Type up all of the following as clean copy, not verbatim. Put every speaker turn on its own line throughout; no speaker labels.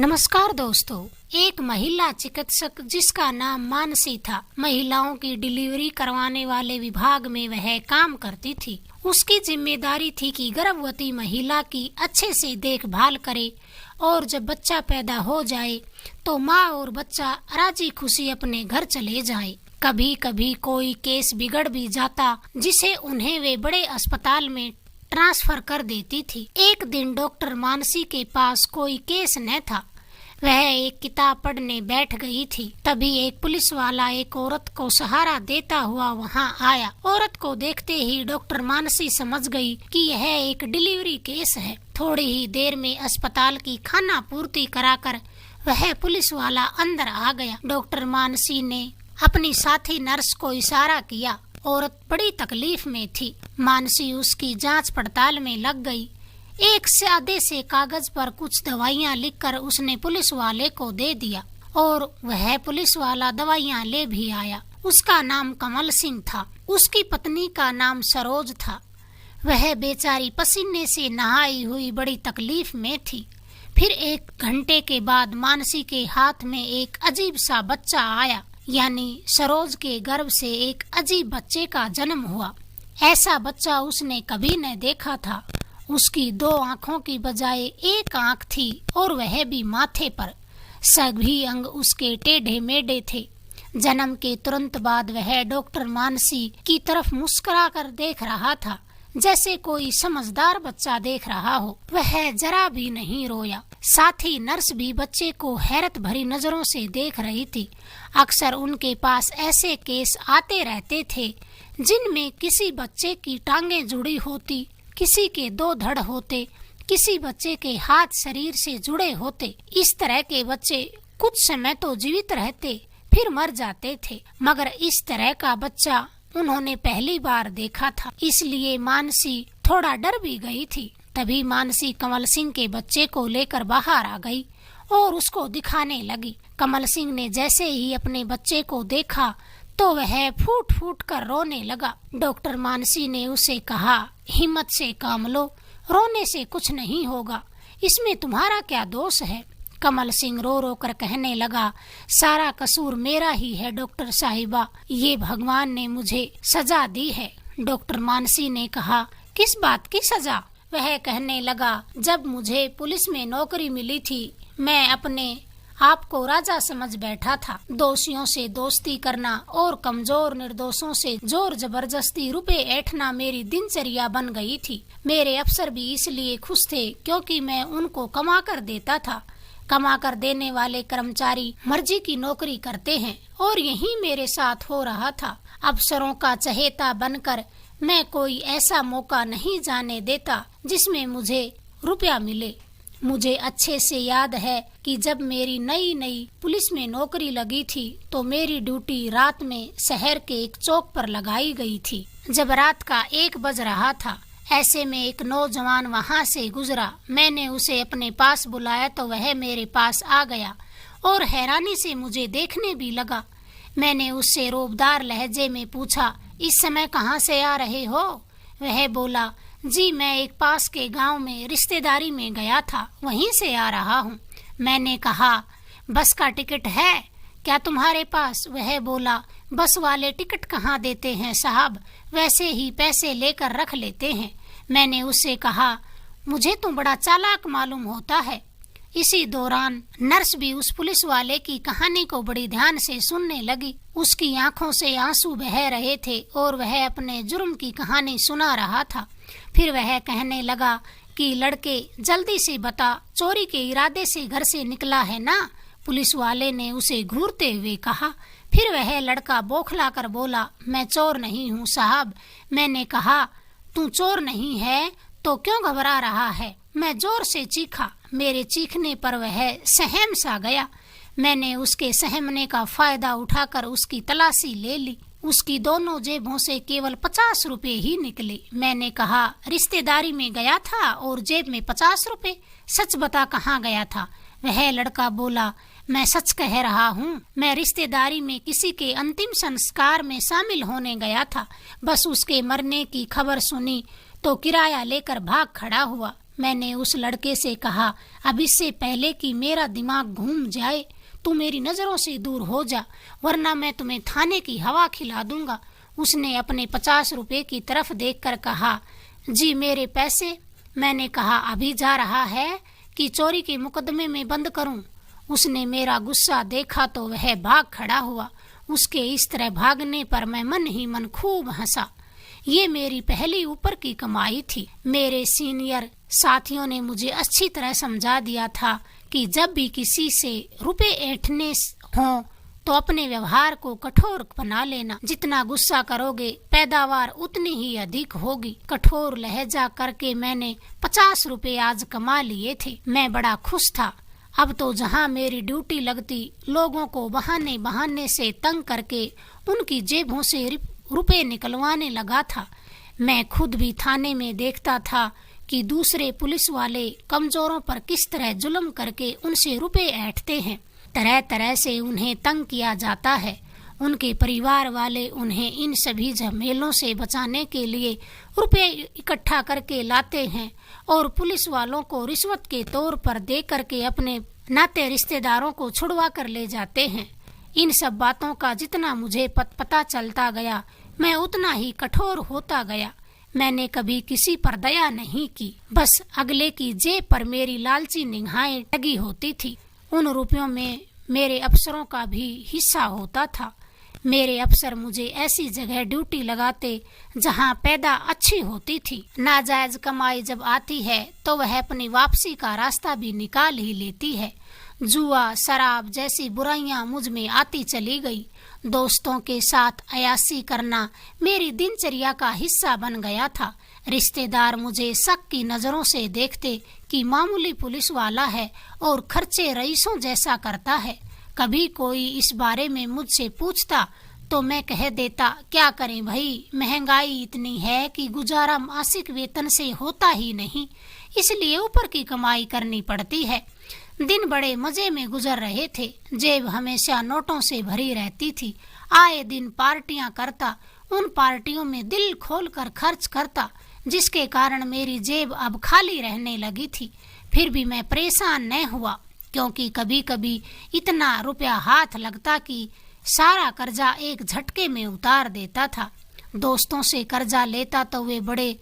नमस्कार दोस्तों। एक महिला चिकित्सक जिसका नाम मानसी था, महिलाओं की डिलीवरी करवाने वाले विभाग में वह काम करती थी। उसकी जिम्मेदारी थी कि गर्भवती महिला की अच्छे से देखभाल करे और जब बच्चा पैदा हो जाए तो माँ और बच्चा राजी खुशी अपने घर चले जाए। कभी कभी कोई केस बिगड़ भी जाता जिसे उन्हें वे बड़े अस्पताल में ट्रांसफर कर देती थी। एक दिन डॉक्टर मानसी के पास कोई केस न था। वह एक किताब पढ़ने बैठ गई थी। तभी एक पुलिस वाला एक औरत को सहारा देता हुआ वहां आया। औरत को देखते ही डॉक्टर मानसी समझ गई कि यह एक डिलीवरी केस है। थोड़ी ही देर में अस्पताल की खाना पूर्ति कराकर वह पुलिस वाला अंदर आ गया। डॉक्टर मानसी ने अपनी साथी नर्स को इशारा किया। औरत बड़ी तकलीफ में थी। मानसी उसकी जांच पड़ताल में लग गई। एक सादे से कागज पर कुछ दवाइयां लिखकर उसने पुलिस वाले को दे दिया और वह पुलिस वाला दवाइयां ले भी आया। उसका नाम कमल सिंह था। उसकी पत्नी का नाम सरोज था। वह बेचारी पसीने से नहाई हुई बड़ी तकलीफ में थी। फिर 1 घंटे के बाद मानसी के हाथ में एक अजीब सा बच्चा आया, यानी सरोज के गर्भ से एक अजीब बच्चे का जन्म हुआ। ऐसा बच्चा उसने कभी न देखा था। उसकी 2 आँखों की बजाय 1 आँख थी और वह भी माथे पर। सभी अंग उसके टेढ़े मेढ़े थे। जन्म के तुरंत बाद वह डॉक्टर मानसी की तरफ मुस्कुरा कर देख रहा था, जैसे कोई समझदार बच्चा देख रहा हो। वह जरा भी नहीं रोया। साथ ही नर्स भी बच्चे को हैरत भरी नजरों से देख रही थी। अक्सर उनके पास ऐसे केस आते रहते थे जिनमें किसी बच्चे की टांगें जुड़ी होती, किसी के 2 धड़ होते, किसी बच्चे के हाथ शरीर से जुड़े होते। इस तरह के बच्चे कुछ समय तो जीवित रहते, फिर मर जाते थे, मगर इस तरह का बच्चा उन्होंने पहली बार देखा था। इसलिए मानसी थोड़ा डर भी गई थी। तभी मानसी कमल सिंह के बच्चे को लेकर बाहर आ गई और उसको दिखाने लगी। कमल सिंह ने जैसे ही अपने बच्चे को देखा तो वह फूट फूट कर रोने लगा। डॉक्टर मानसी ने उसे कहा, हिम्मत से काम लो, रोने से कुछ नहीं होगा, इसमें तुम्हारा क्या दोष है। कमल सिंह रो रो कर कहने लगा, सारा कसूर मेरा ही है डॉक्टर साहिबा, ये भगवान ने मुझे सजा दी है। डॉक्टर मानसी ने कहा, किस बात की सजा। वह कहने लगा, जब मुझे पुलिस में नौकरी मिली थी मैं अपने आपको राजा समझ बैठा था। दोषियों से दोस्ती करना और कमजोर निर्दोषों से जोर जबरदस्ती रुपए ऐंठना मेरी दिनचर्या बन गई थी। मेरे अफसर भी इसलिए खुश थे क्योंकि मैं उनको कमा कर देता था। कमा कर देने वाले कर्मचारी मर्जी की नौकरी करते हैं और यही मेरे साथ हो रहा था। अफसरों का चहेता बनकर मैं कोई ऐसा मौका नहीं जाने देता जिसमें मुझे रुपया मिले। मुझे अच्छे से याद है कि जब मेरी नई पुलिस में नौकरी लगी थी तो मेरी ड्यूटी रात में शहर के एक चौक पर लगाई गई थी। जब रात का 1 बज रहा था, ऐसे में एक नौजवान वहां से गुजरा। मैंने उसे अपने पास बुलाया तो वह मेरे पास आ गया और हैरानी से मुझे देखने भी लगा। मैंने उससे रोबदार लहजे में पूछा, इस समय कहाँ से आ रहे हो। वह बोला, जी मैं एक पास के गांव में रिश्तेदारी में गया था, वहीं से आ रहा हूँ। मैंने कहा, बस का टिकट है क्या तुम्हारे पास। वह बोला, बस वाले टिकट कहाँ देते हैं साहब, वैसे ही पैसे लेकर रख लेते हैं। मैंने उससे कहा, मुझे तो बड़ा चालाक मालूम होता है। इसी दौरान नर्स भी उस पुलिस वाले की कहानी को बड़ी ध्यान से सुनने लगी। उसकी आंखों से आंसू बह रहे थे और वह अपने जुर्म की कहानी सुना रहा था। फिर वह कहने लगा कि लड़के जल्दी से बता, चोरी के इरादे से घर से निकला है ना। पुलिस वाले ने उसे घूरते हुए कहा। फिर वह लड़का बौखला कर बोला, मैं चोर नहीं हूँ साहब। मैंने कहा, तू चोर नहीं है तो क्यों घबरा रहा है। मैं जोर से चीखा। मेरे चीखने पर वह सहम सा गया। मैंने उसके सहमने का फायदा उठाकर उसकी तलाशी ले ली। उसकी दोनों जेबों से केवल 50 रुपए ही निकले। मैंने कहा, रिश्तेदारी में गया था और जेब में 50 रुपए, सच बता कहाँ गया था। वह लड़का बोला, मैं सच कह रहा हूँ, मैं रिश्तेदारी में किसी के अंतिम संस्कार में शामिल होने गया था। बस उसके मरने की खबर सुनी तो किराया लेकर भाग खड़ा हुआ। मैंने उस लड़के से कहा, अब इससे पहले कि मेरा दिमाग घूम जाए, तू मेरी नजरों से दूर हो जा, वरना मैं तुम्हें थाने की हवा खिला दूंगा। उसने अपने 50 रुपए की तरफ देखकर कहा, जी मेरे पैसे? मैंने कहा, अभी जा रहा है कि चोरी के मुकदमे में बंद करूं? उसने मेरा गुस्सा देखा तो वह भाग खड़ा हुआ। उसके इस तरह भागने पर मैं मन ही मन खूब हंसा। ये मेरी पहली ऊपर की कमाई थी। मेरे सीनियर साथियों ने मुझे अच्छी तरह समझा दिया था कि जब भी किसी से रुपए ऐंठने हों तो अपने व्यवहार को कठोर बना लेना। जितना गुस्सा करोगे पैदावार उतनी ही अधिक होगी। कठोर लहजा करके मैंने 50 रुपए आज कमा लिए थे। मैं बड़ा खुश था। अब तो जहां मेरी ड्यूटी लगती, लोगों को बहाने बहाने से तंग करके उनकी जेबों से रुपए निकलवाने लगा था। मैं खुद भी थाने में देखता था कि दूसरे पुलिस वाले कमजोरों पर किस तरह जुल्म करके उनसे रुपए ऐंठते हैं। तरह तरह से उन्हें तंग किया जाता है। उनके परिवार वाले उन्हें इन सभी झमेलों से बचाने के लिए रुपए इकट्ठा करके लाते हैं और पुलिस वालों को रिश्वत के तौर पर दे करके अपने नाते रिश्तेदारों को छुड़वा कर ले जाते हैं। इन सब बातों का जितना मुझे पता चलता गया, मैं उतना ही कठोर होता गया। मैंने कभी किसी पर दया नहीं की, बस अगले की जेब पर मेरी लालची निगाहें लगी होती थी। उन रुपयों में मेरे अफसरों का भी हिस्सा होता था। मेरे अफसर मुझे ऐसी जगह ड्यूटी लगाते जहां पैदा अच्छी होती थी। नाजायज कमाई जब आती है तो वह अपनी वापसी का रास्ता भी निकाल ही लेती है। जुआ, शराब जैसी बुराइयां मुझ में आती चली गई। दोस्तों के साथ अयासी करना मेरी दिनचर्या का हिस्सा बन गया था। रिश्तेदार मुझे शक की नजरों से देखते कि मामूली पुलिस वाला है और खर्चे रईसों जैसा करता है। कभी कोई इस बारे में मुझसे पूछता तो मैं कह देता, क्या करें भाई, महंगाई इतनी है कि गुजारा मासिक वेतन से होता ही नहीं, इसलिए ऊपर की कमाई करनी पड़ती है। दिन बड़े मजे में गुजर रहे थे। जेब हमेशा नोटों से भरी रहती थी। आए दिन पार्टियां करता, उन पार्टियों में दिल खोलकर खर्च करता, जिसके कारण मेरी जेब अब खाली रहने लगी थी। फिर भी मैं परेशान न हुआ, क्योंकि कभी कभी इतना रुपया हाथ लगता कि सारा कर्जा एक झटके में उतार देता था। दोस्तों से कर्जा लेता तो वे बड़े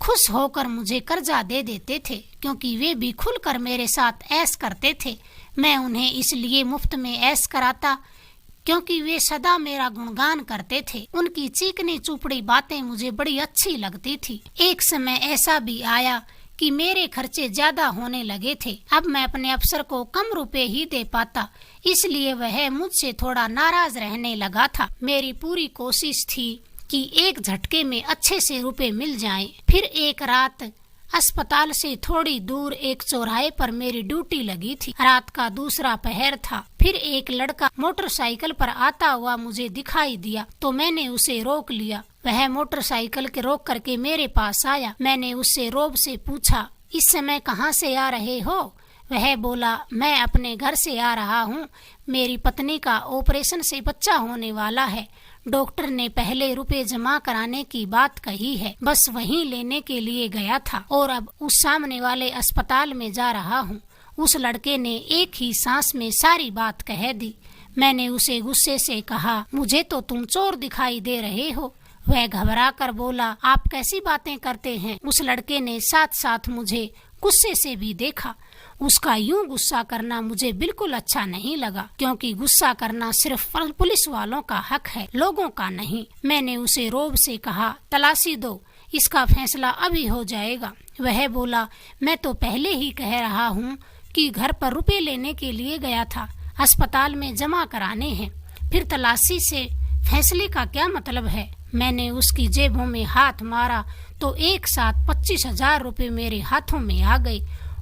खुश होकर मुझे कर्जा दे देते थे, क्योंकि वे भी खुलकर मेरे साथ ऐश करते थे। मैं उन्हें इसलिए मुफ्त में ऐश कराता क्योंकि वे सदा मेरा गुणगान करते थे। उनकी चीकनी चुपड़ी बातें मुझे बड़ी अच्छी लगती थी। एक समय ऐसा भी आया कि मेरे खर्चे ज्यादा होने लगे थे। अब मैं अपने अफसर को कम रुपए ही दे पाता, इसलिए वह मुझसे थोड़ा नाराज रहने लगा था। मेरी पूरी कोशिश थी कि एक झटके में अच्छे से रुपए मिल जाएं। फिर एक रात अस्पताल से थोड़ी दूर एक चौराहे पर मेरी ड्यूटी लगी थी। रात का दूसरा पहर था। फिर एक लड़का मोटरसाइकिल पर आता हुआ मुझे दिखाई दिया तो मैंने उसे रोक लिया। वह मोटरसाइकिल के रोक करके मेरे पास आया। मैंने उससे रौब से पूछा, इस समय कहाँ से आ रहे हो? वह बोला, मैं अपने घर से आ रहा हूँ। मेरी पत्नी का ऑपरेशन से बच्चा होने वाला है। डॉक्टर ने पहले रुपए जमा कराने की बात कही है, बस वहीं लेने के लिए गया था और अब उस सामने वाले अस्पताल में जा रहा हूँ। उस लड़के ने एक ही सांस में सारी बात कह दी। मैंने उसे गुस्से से कहा, मुझे तो तुम चोर दिखाई दे रहे हो। वह घबरा कर बोला, आप कैसी बातें करते हैं? उस लड़के ने साथ साथ मुझे गुस्से से भी देखा। उसका यूं गुस्सा करना मुझे बिल्कुल अच्छा नहीं लगा, क्योंकि गुस्सा करना सिर्फ पुलिस वालों का हक है, लोगों का नहीं। मैंने उसे रौब से कहा, तलाशी दो, इसका फैसला अभी हो जाएगा। वह बोला, मैं तो पहले ही कह रहा हूँ कि घर पर रुपए लेने के लिए गया था, अस्पताल में जमा कराने हैं, फिर तलाशी से फैसले का क्या मतलब है? मैंने उसकी जेबों में हाथ मारा तो एक साथ 25,000 रुपए मेरे हाथों में आ गए।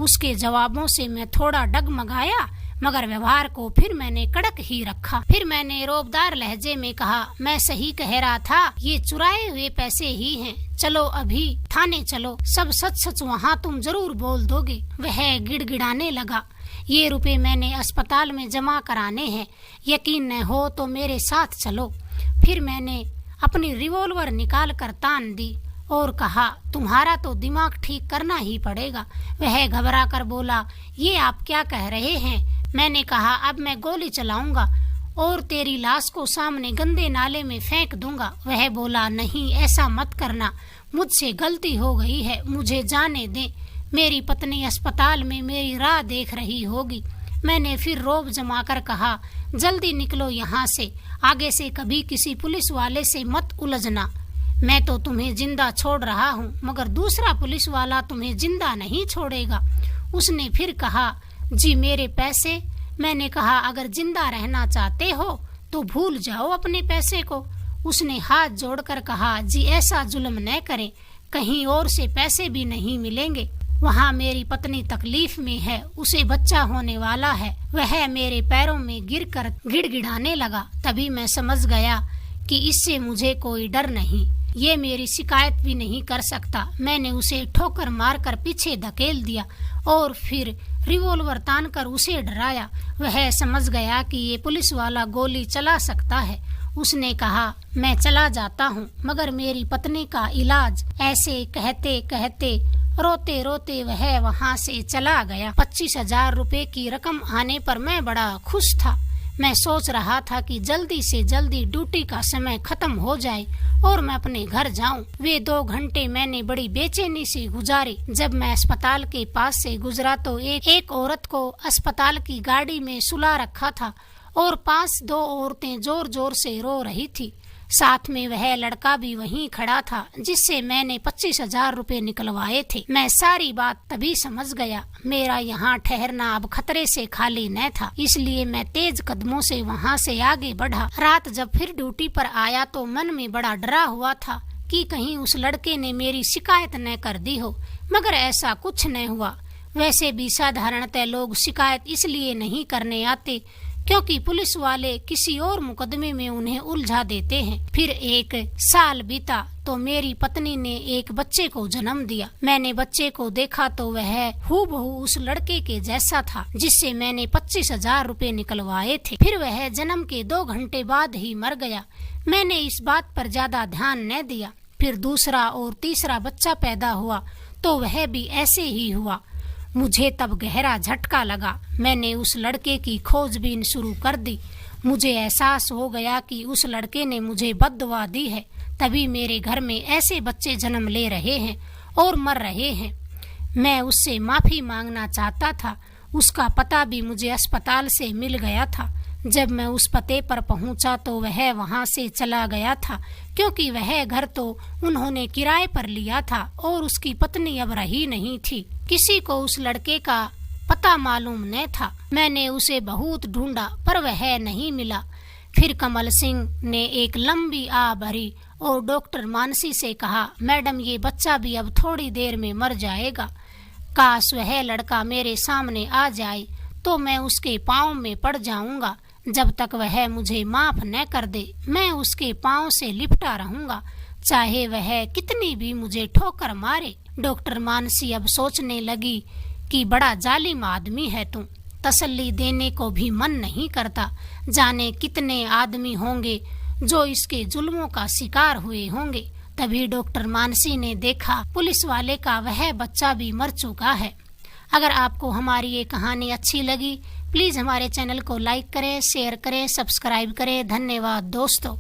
उसके जवाबों से मैं थोड़ा डगमगाया, मगर व्यवहार को फिर मैंने कड़क ही रखा। फिर मैंने रौबदार लहजे में कहा, मैं सही कह रहा था, ये चुराए हुए पैसे ही हैं। चलो अभी थाने चलो, सब सच सच वहाँ तुम जरूर बोल दोगे। वह गिड़गिड़ाने लगा, ये रुपए मैंने अस्पताल में जमा कराने हैं, यकीन न हो तो मेरे साथ चलो। फिर मैंने अपनी रिवॉल्वर निकाल कर तान दी और कहा, तुम्हारा तो दिमाग ठीक करना ही पड़ेगा। वह घबरा कर बोला, ये आप क्या कह रहे हैं? मैंने कहा, अब मैं गोली चलाऊंगा और तेरी लाश को सामने गंदे नाले में फेंक दूंगा। वह बोला, नहीं, ऐसा मत करना, मुझसे गलती हो गई है, मुझे जाने दे, मेरी पत्नी अस्पताल में मेरी राह देख रही होगी। मैंने फिर रौब जमाकर कहा, जल्दी निकलो यहाँ से, आगे से कभी किसी पुलिस वाले से मत उलझना। मैं तो तुम्हें जिंदा छोड़ रहा हूँ, मगर दूसरा पुलिस वाला तुम्हें जिंदा नहीं छोड़ेगा। उसने फिर कहा, जी मेरे पैसे? मैंने कहा, अगर जिंदा रहना चाहते हो तो भूल जाओ अपने पैसे को। उसने हाथ जोड़कर कहा, जी ऐसा जुल्म न करें, कहीं और से पैसे भी नहीं मिलेंगे। वहाँ मेरी पत्नी तकलीफ में है, उसे बच्चा होने वाला है। वह मेरे पैरों में गिरकर गिड़गिड़ाने लगा। तभी मैं समझ गया कि इससे मुझे कोई डर नहीं, ये मेरी शिकायत भी नहीं कर सकता। मैंने उसे ठोकर मारकर पीछे धकेल दिया और फिर रिवॉल्वर तानकर उसे डराया। वह समझ गया कि ये पुलिस वाला गोली चला सकता है। उसने कहा, मैं चला जाता हूँ, मगर मेरी पत्नी का इलाज। ऐसे कहते कहते रोते रोते वह वहाँ से चला गया। 25,000 रुपए की रकम आने पर मैं बड़ा खुश था। मैं सोच रहा था कि जल्दी से जल्दी ड्यूटी का समय खत्म हो जाए और मैं अपने घर जाऊं। वे 2 घंटे मैंने बड़ी बेचैनी से गुजारे। जब मैं अस्पताल के पास से गुजरा तो एक औरत को अस्पताल की गाड़ी में सुला रखा था और पास 2 औरतें जोर जोर से रो रही थी। साथ में वह लड़का भी वहीं खड़ा था जिससे मैंने 25,000 रुपए निकलवाए थे। मैं सारी बात तभी समझ गया। मेरा यहाँ ठहरना अब खतरे से खाली न था, इसलिए मैं तेज कदमों से वहाँ से आगे बढ़ा। रात जब फिर ड्यूटी पर आया तो मन में बड़ा डरा हुआ था कि कहीं उस लड़के ने मेरी शिकायत न कर दी हो, मगर ऐसा कुछ न हुआ। वैसे भी साधारणतः लोग शिकायत इसलिए नहीं करने आते क्योंकि पुलिस वाले किसी और मुकदमे में उन्हें उलझा देते हैं। फिर 1 साल बीता तो मेरी पत्नी ने एक बच्चे को जन्म दिया। मैंने बच्चे को देखा तो वह हूबहू उस लड़के के जैसा था जिससे मैंने 25,000 रुपए निकलवाए थे। फिर वह जन्म के 2 घंटे बाद ही मर गया। मैंने इस बात पर ज्यादा ध्यान न दिया। फिर दूसरा और तीसरा बच्चा पैदा हुआ तो वह भी ऐसे ही हुआ। मुझे तब गहरा झटका लगा। मैंने उस लड़के की खोजबीन शुरू कर दी। मुझे एहसास हो गया कि उस लड़के ने मुझे बद्दुआ दी है, तभी मेरे घर में ऐसे बच्चे जन्म ले रहे हैं और मर रहे हैं। मैं उससे माफी मांगना चाहता था। उसका पता भी मुझे अस्पताल से मिल गया था। जब मैं उस पते पर पहुंचा तो वह वहां से चला गया था, क्योंकि वह घर तो उन्होंने किराए पर लिया था और उसकी पत्नी अब रही नहीं थी। किसी को उस लड़के का पता मालूम न था। मैंने उसे बहुत ढूंढा पर वह नहीं मिला। फिर कमल सिंह ने एक लंबी आह भरी और डॉक्टर मानसी से कहा, मैडम ये बच्चा भी अब थोड़ी देर में मर जाएगा। काश वह लड़का मेरे सामने आ जाए तो मैं उसके पाँव में पड़ जाऊंगा। जब तक वह मुझे माफ न कर दे मैं उसके पाँव से लिपटा रहूंगा, चाहे वह कितनी भी मुझे ठोकर मारे। डॉक्टर मानसी अब सोचने लगी कि बड़ा जालिम आदमी है तू, तसल्ली देने को भी मन नहीं करता। जाने कितने आदमी होंगे जो इसके जुल्मों का शिकार हुए होंगे। तभी डॉक्टर मानसी ने देखा पुलिस वाले का वह बच्चा भी मर चुका है। अगर आपको हमारी ये कहानी अच्छी लगी, प्लीज हमारे चैनल को लाइक करें, शेयर करें, सब्सक्राइब करें। धन्यवाद दोस्तों।